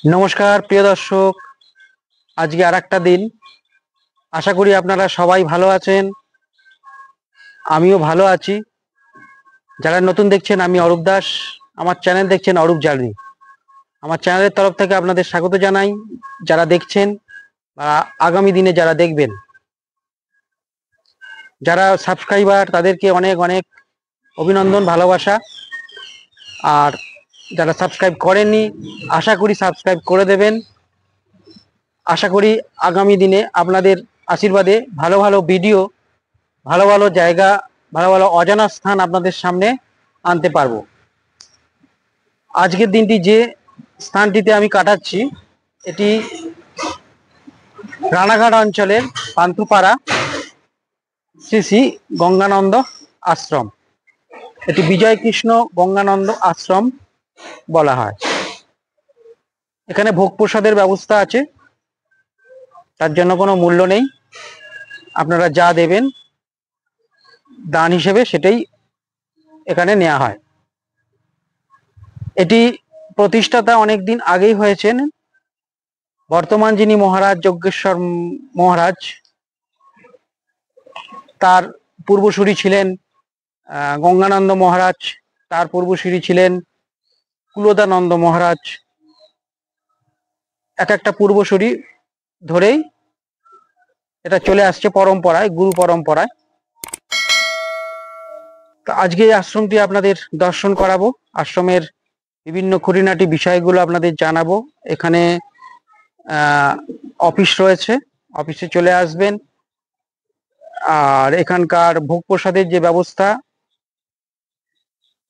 নমস্কার প্রিয় দর্শক, আজকে আর একটা দিন। আশা করি আপনারা সবাই ভালো আছেন, আমিও ভালো আছি। যারা নতুন দেখছেন, আমি অরূপ দাস, আমার চ্যানেল দেখছেন অরূপ জার্নি। আমার চ্যানেলের তরফ থেকে আপনাদের স্বাগত জানাই, যারা দেখছেন বা আগামী দিনে যারা দেখবেন। যারা সাবস্ক্রাইবার তাদেরকে অনেক অনেক অভিনন্দন, ভালোবাসা। আর যারা সাবস্ক্রাইব করেননি, আশা করি সাবস্ক্রাইব করে দেবেন। আশা করি আগামী দিনে আপনাদের আশীর্বাদে ভালো ভালো ভিডিও, ভালো ভালো জায়গা, ভালো ভালো অজানা স্থান আপনাদের সামনে আনতে পারবো। আজকের দিনটি যে স্থানটিতে আমি কাটাচ্ছি, এটি রানাঘাট অঞ্চলের পান্থপাড়া শ্রী শ্রী গঙ্গানন্দ আশ্রম। এটি বিজয় কৃষ্ণ গঙ্গানন্দ আশ্রম বলা হয়। এখানে ভোগ প্রসাদের ব্যবস্থা আছে, তার জন্য কোনো মূল্য নেই। আপনারা যা দেবেন দান হিসেবে সেটাই এখানে নেওয়া হয়। এটি প্রতিষ্ঠাতা অনেকদিন আগেই হয়েছেন। বর্তমান যিনি মহারাজ যজ্ঞেশ্বর মহারাজ, তার পূর্বসূরি ছিলেন গঙ্গানন্দ মহারাজ, তার পূর্বসূরি ছিলেন কুলদানন্দ মহারাজ। এক একটা পূর্বসূরি ধরেই এটা চলে আসছে পরম্পরায়, গুরু পরম্পরায়। তো আজকে এই আশ্রমটি আপনাদের দর্শন করাবো, আশ্রমের বিভিন্ন খুঁটিনাটি বিষয়গুলো আপনাদের জানাবো। এখানে অফিস রয়েছে, অফিসে চলে আসবেন। আর এখানকার ভোগ প্রসাদের যে ব্যবস্থা,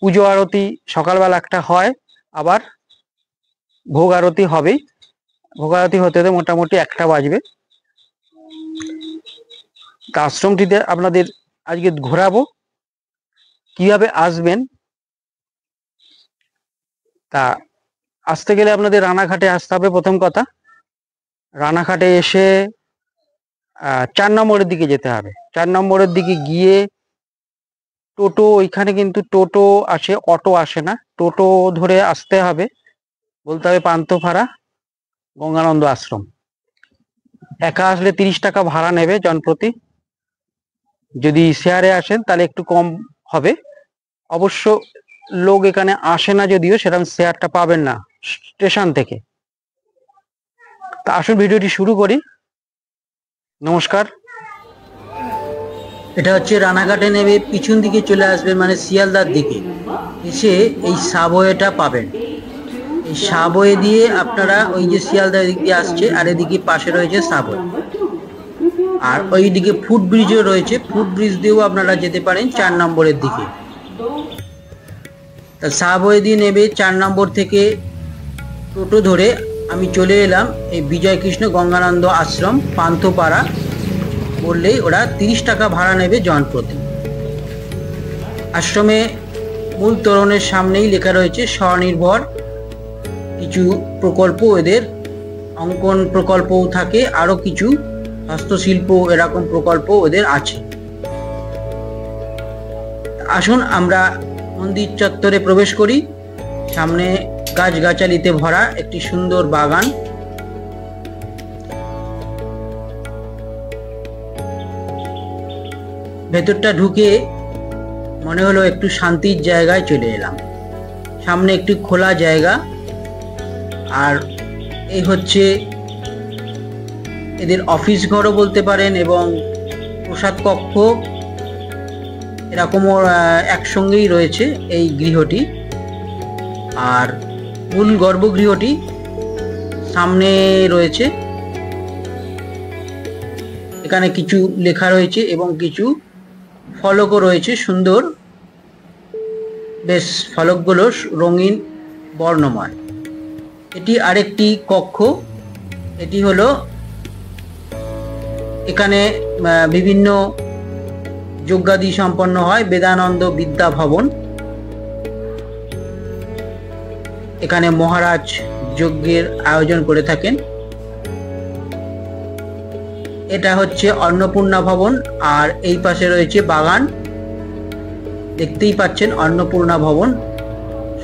পুজো আরতি সকালবেলা একটা হয়, আবার ভোগ আরতি হবেই। ভোগ আরতি হতে হতে মোটামুটি 1টা বাজবে। তা আশ্রমটিতে আপনাদের আজকে ঘোরাবো, কিভাবে আসবেন। তা আসতে গেলে আপনাদের রানাঘাটে আসতে হবে। প্রথম কথা, রানাঘাটে এসে 4 নম্বরের দিকে যেতে হবে। 4 নম্বরের দিকে গিয়ে টোটো, ওইখানে কিন্তু টোটো আসে, অটো আসে না। টোটো ধরে আসতে হবে, বলতে হবে পান্থপাড়া গঙ্গানন্দ আশ্রম। একা আসলে 30 টাকা ভাড়া নেবে জনপ্রতি। যদি শেয়ারে আসেন তাহলে একটু কম হবে। অবশ্য লোক এখানে আসে না, যদিও সেরকম শেয়ারটা পাবেন না স্টেশন থেকে। তা আসুন ভিডিওটি শুরু করি। নমস্কার। এটা হচ্ছে রানাঘাটে নেমে পিছন দিকে চলে আসবেন, মানে শিয়ালদার দিকে এসে এই সাবওয়েটা পাবেন। এই সাবওয়ে দিয়ে আপনারা ওই যে শিয়ালদার দিক দিয়ে আসছে, আর এদিকে পাশে রয়েছে সাবওয়ে, আর ওইদিকে ফুটব্রিজও রয়েছে। ফুটব্রিজ দিয়েও আপনারা যেতে পারেন 4 নম্বরের দিকে। তা সাবওয়ে দিয়ে নেবে 4 নম্বর থেকে টোটো ধরে আমি চলে এলাম এই বিজয় কৃষ্ণ গঙ্গানন্দ আশ্রম পান্থপাড়া। বললেই ওরা 30 টাকা ভাড়া নেবে জনপ্রতি। আশ্রমে মূল তোরণের সামনেই লেখা রয়েছে স্বনির্ভর। কিছু প্রকল্প, এদের অঙ্কন প্রকল্পও থাকে, আরো কিছু হস্তশিল্প এরকম প্রকল্প ওদের আছে। আসুন আমরা মন্দির চত্বরে প্রবেশ করি। সামনে গাছগাছালিতে ভরা একটি সুন্দর বাগান। ভেতরটা ঢুকে মনে হলো একটু শান্তির জায়গায় চলে এলাম। সামনে একটি খোলা জায়গা, আর এই হচ্ছে এদের অফিস ঘরও বলতে পারেন, এবং প্রসাদ কক্ষ এরকমও একসঙ্গেই রয়েছে এই গৃহটি। আর মূল গর্ভগৃহটি সামনে রয়েছে। এখানে কিছু লেখা রয়েছে এবং কিছু ফলকও রয়েছে, সুন্দর বেশ ফলকগুলো রঙিন বর্ণময়। এটি আরেকটি কক্ষ। এটি হলো এখানে বিভিন্ন যজ্ঞাদি সম্পন্ন হয়, বেদানন্দ বিদ্যা ভবন। এখানে মহারাজ যজ্ঞের আয়োজন করে থাকেন। এটা হচ্ছে অন্নপূর্ণা ভবন, আর এই পাশে রয়েছে বাগান। দেখতেই পাচ্ছেন অন্নপূর্ণা ভবন।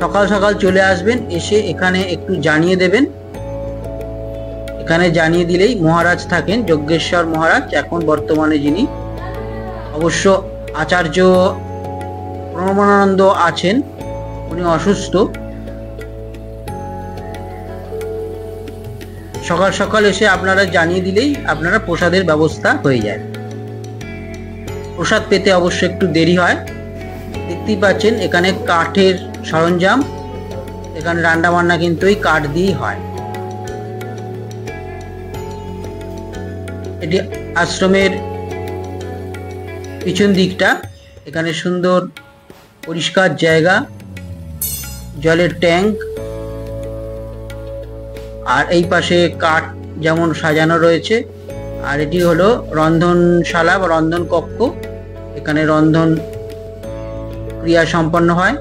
সকাল সকাল চলে আসবেন, এসে এখানে একটু জানিয়ে দেবেন এখানে জানিয়ে দিলেই মহারাজ থাকেন, যজ্ঞেশ্বর মহারাজ এখন বর্তমানে যিনি, অবশ্য আচার্য প্রণবানন্দ আছেন, উনি অসুস্থ। সকাল সকাল এসে আপনারা জানিয়ে দিলেই আপনারা প্রসাদের ব্যবস্থা হয়ে যায়। প্রসাদ পেতে অবশ্য একটু দেরি হয়। দেখতেই পাচ্ছেন এখানে কাঠের সরঞ্জাম, এখানে রান্না বান্না কিন্তু এই কাঠ দিয়েই হয়। এটি আশ্রমের পিছন দিকটা, এখানে সুন্দর পরিষ্কার জায়গা, জলের ট্যাঙ্ক, আর এই পাশে কাঠ যেমন সাজানো রয়েছে। আর এটি হলো রন্ধনশালা বা রন্ধন কক্ষ, এখানে রন্ধন ক্রিয়া সম্পন্ন হয়।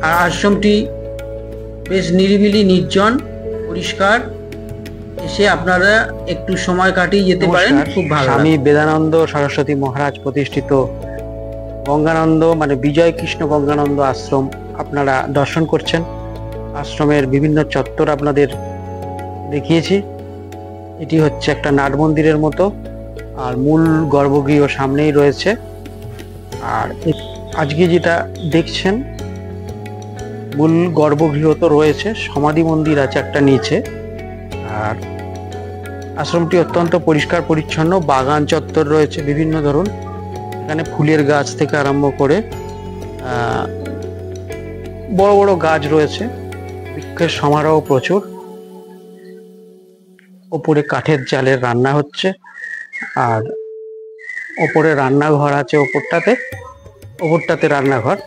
আর আশ্রমটি বেশ নিরিবিলি, নির্জন, পরিষ্কার। এসে আপনারা একটু সময় কাটিয়ে যেতে পারেন, খুব ভালো। স্বামী বেদানন্দ সরস্বতী মহারাজ প্রতিষ্ঠিত গঙ্গানন্দ মানে বিজয় কৃষ্ণ গঙ্গানন্দ আশ্রম আপনারা দর্শন করছেন। আশ্রমের বিভিন্ন চত্বর আপনাদের দেখিয়েছি। এটি হচ্ছে একটা নাট মন্দিরের মতো, আর মূল গর্ভগৃহ সামনেই রয়েছে। আর আজকে যেটা দেখছেন মূল গর্ভগৃহ তো রয়েছে, সমাধি মন্দির আছে একটা নিচে। আর আশ্রমটি অত্যন্ত পরিষ্কার পরিচ্ছন্ন, বাগান চত্বর রয়েছে বিভিন্ন ধরুন, এখানে ফুলের গাছ থেকে আরম্ভ করে বড় বড় গাছ রয়েছে, বৃক্ষের সমারোহ প্রচুর। ওপরে কাঠের জালের রান্না হচ্ছে, আর ওপরে রান্নাঘর আছে, ওপরটাতে রান্নাঘর।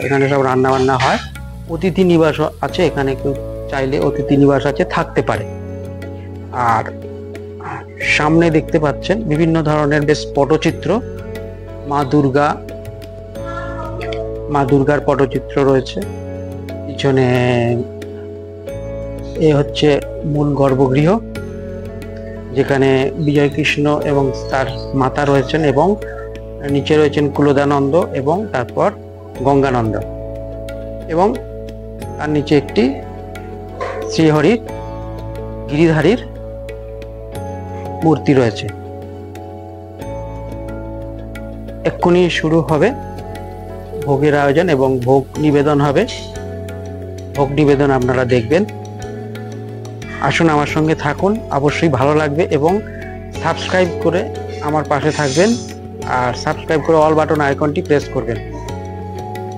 এখানে সব রান্না বান্না হয়। অতিথি নিবাস আছে, এখানে কেউ চাইলে অতিথি নিবাস আছে, থাকতে পারে। আর সামনে দেখতে পাচ্ছেন বিভিন্ন ধরনের বেশ পটচিত্র, মা দুর্গার পটচিত্র রয়েছে পিছনে। এ হচ্ছে মূল গর্ভগৃহ, যেখানে বিজয় কৃষ্ণ এবং তার মাতা রয়েছেন, এবং নিচে রয়েছেন কুলদানন্দ এবং তারপর গঙ্গানন্দ, এবং তার নিচে একটি শ্রীহরির গিরিধারীর মূর্তি রয়েছে। এক্ষুনি শুরু হবে ভোগের আয়োজন এবং ভোগ নিবেদন হবে। ভোগ নিবেদন আপনারা দেখবেন। আসুন, আমার সঙ্গে থাকুন, অবশ্যই ভালো লাগবে, এবং সাবস্ক্রাইব করে আমার পাশে থাকবেন, আর সাবস্ক্রাইব করে অল বাটন আইকনটি প্রেস করবেন।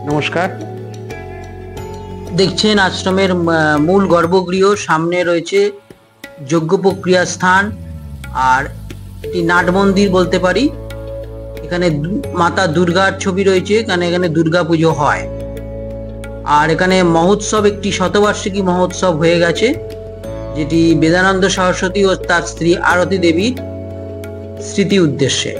নমস্কার। দেখছেন আশ্রমের মূল গর্ভগৃহ, সামনে রয়েছে যজ্ঞ প্রক্রিয়া স্থান, আর এটি নাট মন্দির বলতে পারি। এখানে মাতা দুর্গার ছবি রয়েছে, এখানে দুর্গা পুজো হয়। আর এখানে মহোৎসব, একটি শতবার্ষিকী মহোৎসব হয়ে গেছে, যেটি বেদানন্দ সরস্বতী ও তার স্ত্রী আরতি দেবীর স্মৃতি উদ্দেশ্যে।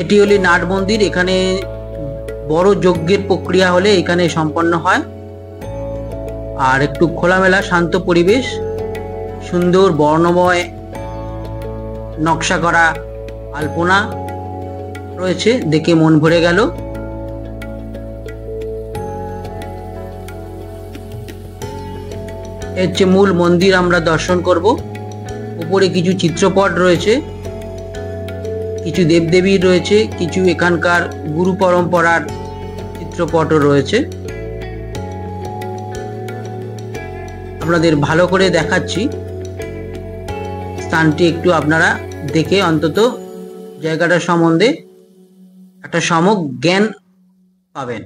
এটি হলো নাট মন্দির, এখানে বড় যজ্ঞের প্রক্রিয়া হলে এখানে সম্পন্ন হয়। আর একটু খোলামেলা শান্ত পরিবেশ, সুন্দর বর্ণময় নকশা করা আলপনা রয়েছে, দেখে মন ভরে গেল। এর যে মূল মন্দির আমরা দর্শন করব। উপরে কিছু চিত্রপট রয়েছে, কিছু দেবদেবীর রয়েছে, কিছু এখানকার গুরু পরম্পরার চিত্রপটও রয়েছে। আপনাদের ভালো করে দেখাচ্ছি, স্থানটি একটু আপনারা দেখে অন্তত জায়গাটা সম্বন্ধে একটা সম্যক জ্ঞান পাবেন।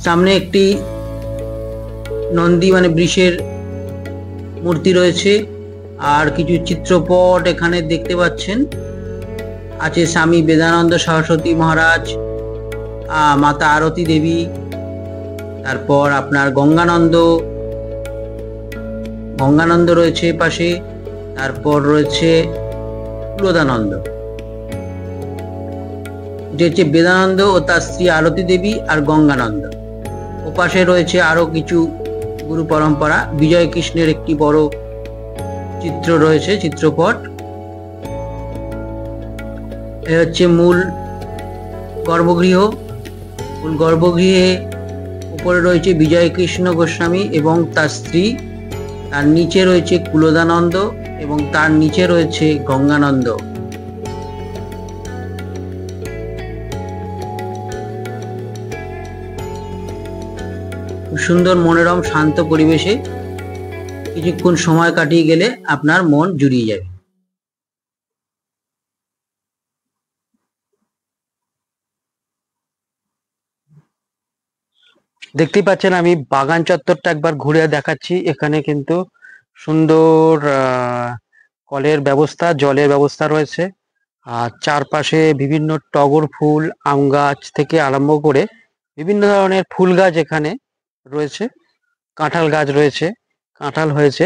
সামনে একটি নন্দী মানে বৃষের মূর্তি রয়েছে, আর কিছু চিত্রপট এখানে দেখতে পাচ্ছেন। আছে স্বামী বেদানন্দ সরস্বতী মহারাজ, মাতা আরতি দেবী, তারপর আপনার গঙ্গানন্দ রয়েছে পাশে, তারপর রয়েছে কুলদানন্দ। যে হচ্ছে বেদানন্দ ও তার স্ত্রী আরতি দেবী আর গঙ্গানন্দ। ও পাশে রয়েছে আরো কিছু গুরু পরম্পরা, বিজয় কৃষ্ণের একটি বড় চিত্র রয়েছে, চিত্রপট। এ হচ্ছে মূল গর্ভগৃহ। মূল গর্ভগৃহে উপরে রয়েছে বিজয় কৃষ্ণ গোস্বামী এবং তার স্ত্রী, তার নিচে রয়েছে কুলদানন্দ এবং তার নিচে রয়েছে গঙ্গানন্দ। খুব সুন্দর মনোরম শান্ত পরিবেশে কিছুক্ষণ সময় কাটিয়ে গেলে আপনার মন জুড়িয়ে যাবে। দেখতেই পাচ্ছেন আমি বাগান চত্বরটা একবার ঘুরে দেখাচ্ছি। এখানে কিন্তু সুন্দর কলের ব্যবস্থা, জলের ব্যবস্থা রয়েছে। আর চারপাশে বিভিন্ন টগর ফুল, আম গাছ থেকে আরম্ভ করে বিভিন্ন ধরনের ফুল গাছ এখানে রয়েছে। কাঁঠাল গাছ রয়েছে, কাঁঠাল হয়েছে।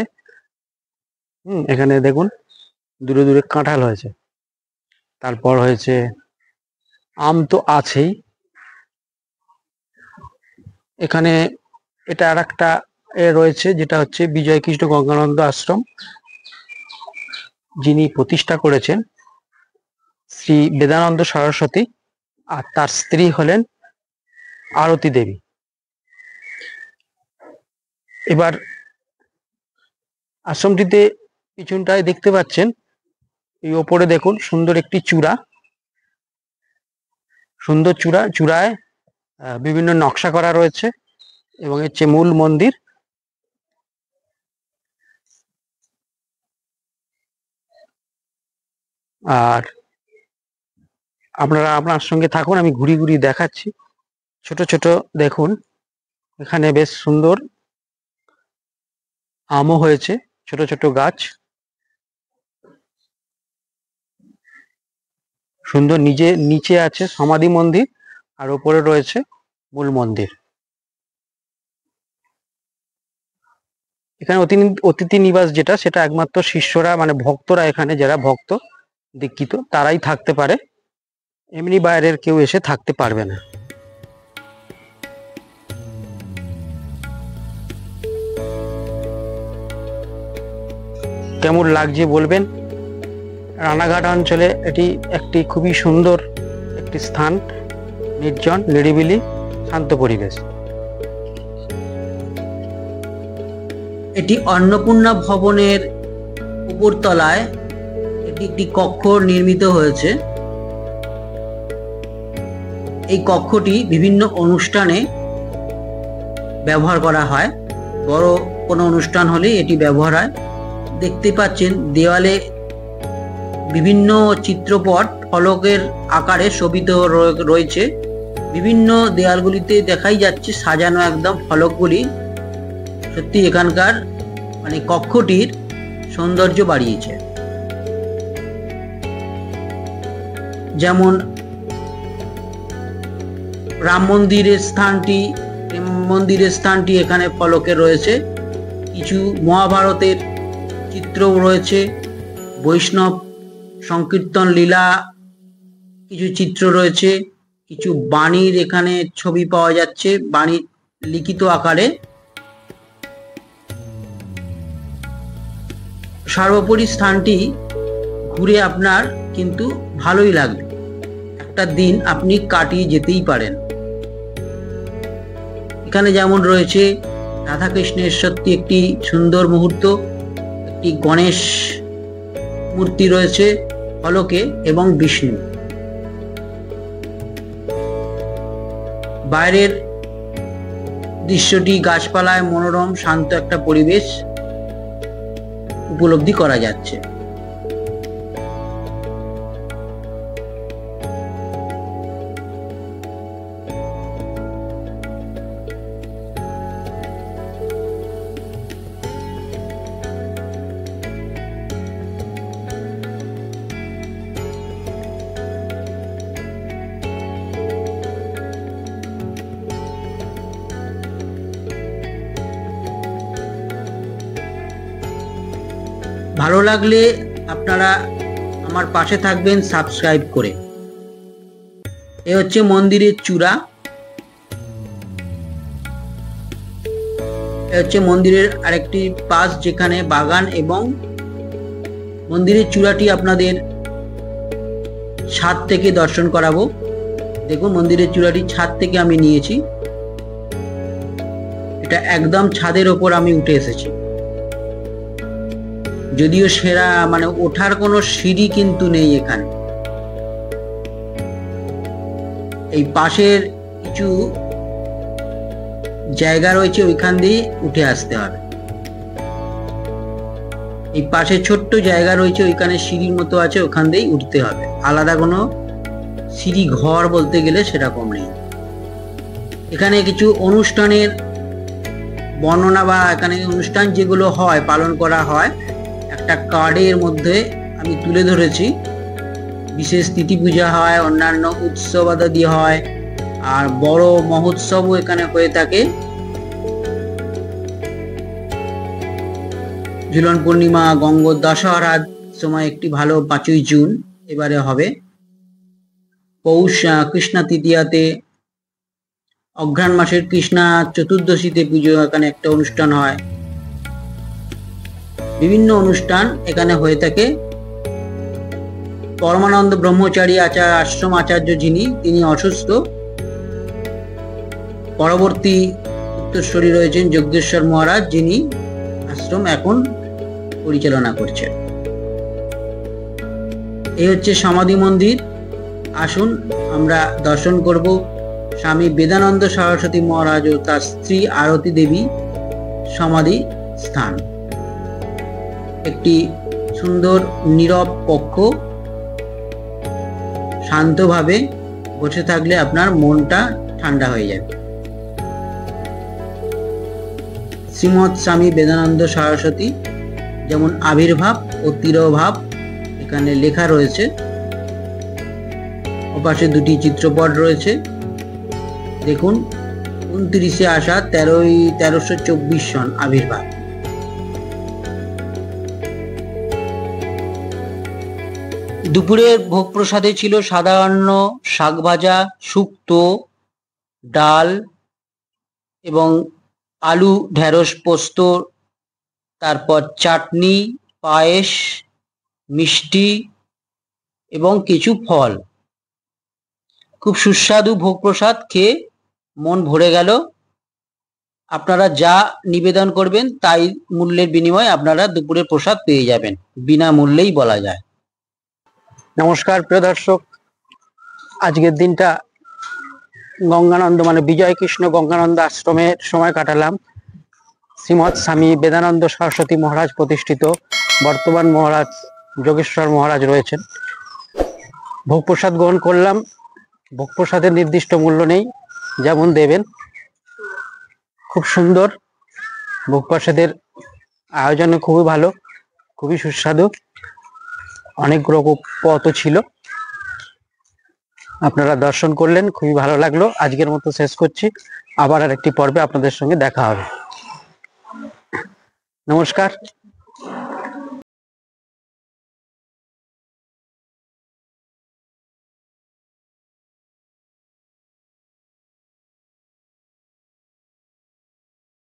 এখানে দেখুন দূরে দূরে কাঁঠাল হয়েছে, তারপর হয়েছে আম তো আছেই। এখানে এটা আর একটা রয়েছে, যেটা হচ্ছে বিজয় কৃষ্ণ গঙ্গানন্দ আশ্রম, যিনি প্রতিষ্ঠা করেছেন শ্রী বেদানন্দ সরস্বতী, আর তার স্ত্রী হলেন আরতি দেবী। এবার আশ্রমটিতে পিছনটায় দেখতে পাচ্ছেন, এই ওপরে দেখুন সুন্দর একটি চূড়া, সুন্দর চূড়া, চূড়ায় বিভিন্ন নকশা করা রয়েছে এবং হচ্ছে মূল মন্দির। আর আপনারা আপনার সঙ্গে থাকুন, আমি ঘুরি ঘুরি দেখাচ্ছি। ছোট ছোট দেখুন এখানে বেশ সুন্দর আমও হয়েছে, ছোট ছোট গাছ, সুন্দর। নিচে আছে সমাধি মন্দির আর উপরে রয়েছে মূল মন্দির। এখানে অতিথি নিবাস যেটা, সেটা একমাত্র শিষ্যরা মানে ভক্তরা, এখানে যারা ভক্ত দীক্ষিত তারাই থাকতে পারে, এমনি বাইরের কেউ এসে থাকতে পারবে না। কেমন লাগছে বলবেন। রানাঘাট অঞ্চলে এটি একটি খুবই সুন্দর একটি স্থান, নির্জন, নিরিবিলি, শান্ত পরিবেশ। এটি অন্নপূর্ণা ভবনের উপরতলায় এটি একটি কক্ষ নির্মিত হয়েছে। এই কক্ষটি বিভিন্ন অনুষ্ঠানে ব্যবহার করা হয়, বড় কোনো অনুষ্ঠান হলে এটি ব্যবহার হয়। দেখতে পাচ্ছেন দেওয়ালে বিভিন্ন চিত্রপট ফলকের আকারে শোভিত রয়েছে। বিভিন্ন দেয়ালগুলিতে দেখাই যাচ্ছে সাজানো একদম ফলকগুলি। সত্যি এখানকার মানে কক্ষটির সৌন্দর্য বাড়িয়েছে। যেমন রাম মন্দিরের স্থানটি এখানে ফলকে রয়েছে। কিছু মহাভারতের চিত্রও রয়েছে, বৈষ্ণব সংকীর্তন লীলা কিছু চিত্র রয়েছে, কিছু বাণীর এখানে ছবি পাওয়া যাচ্ছে, বাণী লিখিত আকারে। সর্বোপরি স্থানটি ঘুরে আপনার কিন্তু ভালোই লাগবে, একটা দিন আপনি কাটিয়ে যেতেই পারেন। এখানে যেমন রয়েছে রাধাকৃষ্ণের সত্যি একটি সুন্দর মুহূর্ত, একটি গণেশ মূর্তি রয়েছে ফলকে এবং বিষ্ণু। বাইরের দৃশ্যটি গাছপালায় মনোরম শান্ত একটা পরিবেশ উপলব্ধি করা যাচ্ছে। ভালো লাগলে আপনারা আমার পাশে থাকবেন সাবস্ক্রাইব করে। এ হচ্ছে মন্দিরের চূড়া, এ হচ্ছে মন্দিরের আরেকটি পাশ যেখানে বাগান এবং মন্দিরের চূড়াটি আপনাদের ছাদ থেকে দর্শন করাবো। দেখুন, মন্দিরের চূড়াটি ছাদ থেকে আমি নিয়েছি। এটা একদম ছাদের ওপর আমি উঠে এসেছি। যদিও সেরা ওঠার কোনো সিঁড়ি কিন্তু নেই এখানে। এই পাশের কিছু জায়গা রয়েছে, ওইখান দিয়ে উঠে আসতে হবে। এই পাশে ছোট্ট জায়গা রয়েছে, ওইখানে সিঁড়ির মতো আছে, ওখান দিয়েই উঠতে হবে। আলাদা কোনো সিঁড়ি ঘর বলতে গেলে সেরকম নেই। এখানে কিছু অনুষ্ঠানের বর্ণনা বা এখানে অনুষ্ঠান যেগুলো হয়, পালন করা হয়, একটা কার্ডের মধ্যে আমি তুলে ধরেছি। বিশেষ তিথি পূজা হয়, অন্যান্য উৎসব আদি হয়, আর বড় মহোৎসবও এখানে হয়ে থাকে। ঝুলন পূর্ণিমা, গঙ্গোর দশহরার সময় একটি ভালো 5ই জুন এবারে হবে। পৌষ কৃষ্ণা তৃতীয়াতে, অঘ্রাণ মাসের কৃষ্ণা চতুর্দশীতে পুজো এখানে একটা অনুষ্ঠান হয়। বিভিন্ন অনুষ্ঠান এখানে হয়ে থাকে। পরমানন্দ ব্রহ্মচারী আশ্রম আচার্য তিনি অসুস্থ। পরবর্তী উত্তরসূরি রয়েছেন যজ্ঞেশ্বর মহারাজ, যিনি আশ্রম এখন পরিচালনা করছেন। এই হচ্ছে সমাধি মন্দির। আসুন আমরা দর্শন করব স্বামী বেদানন্দ সরস্বতী মহারাজ ও তার স্ত্রী আরতি দেবী সমাধি স্থান। একটি সুন্দর নীরব কক্ষ, শান্তভাবে বসে থাকলে আপনার মনটা ঠান্ডা হয়ে যাবে। শ্রীমৎ স্বামী বেদানন্দ সরস্বতী, যেমন আবির্ভাব ও তিরোভাব এখানে লেখা রয়েছে। ওপাশে দুটি চিত্রপট রয়েছে। দেখুন, 29শে আষাঢ় 1324 সন আবির্ভাব। দুপুরের ভোগ প্রসাদে ছিল সাধারণ শাক ভাজা, শুক্তো, ডাল এবং আলু ঢেঁড়স পোস্ত, তারপর চাটনি, পায়েস, মিষ্টি এবং কিছু ফল। খুব সুস্বাদু ভোগ প্রসাদ খেয়ে মন ভরে গেল। আপনারা যা নিবেদন করবেন তাই মূল্যের বিনিময়ে আপনারা দুপুরের প্রসাদ পেয়ে যাবেন, বিনামূল্যেই বলা যায়। নমস্কার প্রিয় দর্শক, আজকের দিনটা গঙ্গানন্দ বিজয় কৃষ্ণ গঙ্গানন্দ আশ্রমের সময় কাটালাম। শ্রীমৎ স্বামী বেদানন্দ সরস্বতী মহারাজ প্রতিষ্ঠিত, বর্তমান মহারাজ যোগেশ্বর মহারাজ রয়েছেন। ভোগ প্রসাদ গ্রহণ করলাম। ভোগ প্রসাদের নির্দিষ্ট মূল্য নেই, যেমন দেবেন। খুব সুন্দর ভোগ প্রসাদের আয়োজন, খুবই ভালো, খুবই সুস্বাদু। অনেক রকম পথও ছিল, আপনারা দর্শন করলেন, খুবই ভালো লাগলো। আজকের মতো শেষ করছি, আবার আরেকটি পর্বে আপনাদের সঙ্গে দেখা হবে। নমস্কার।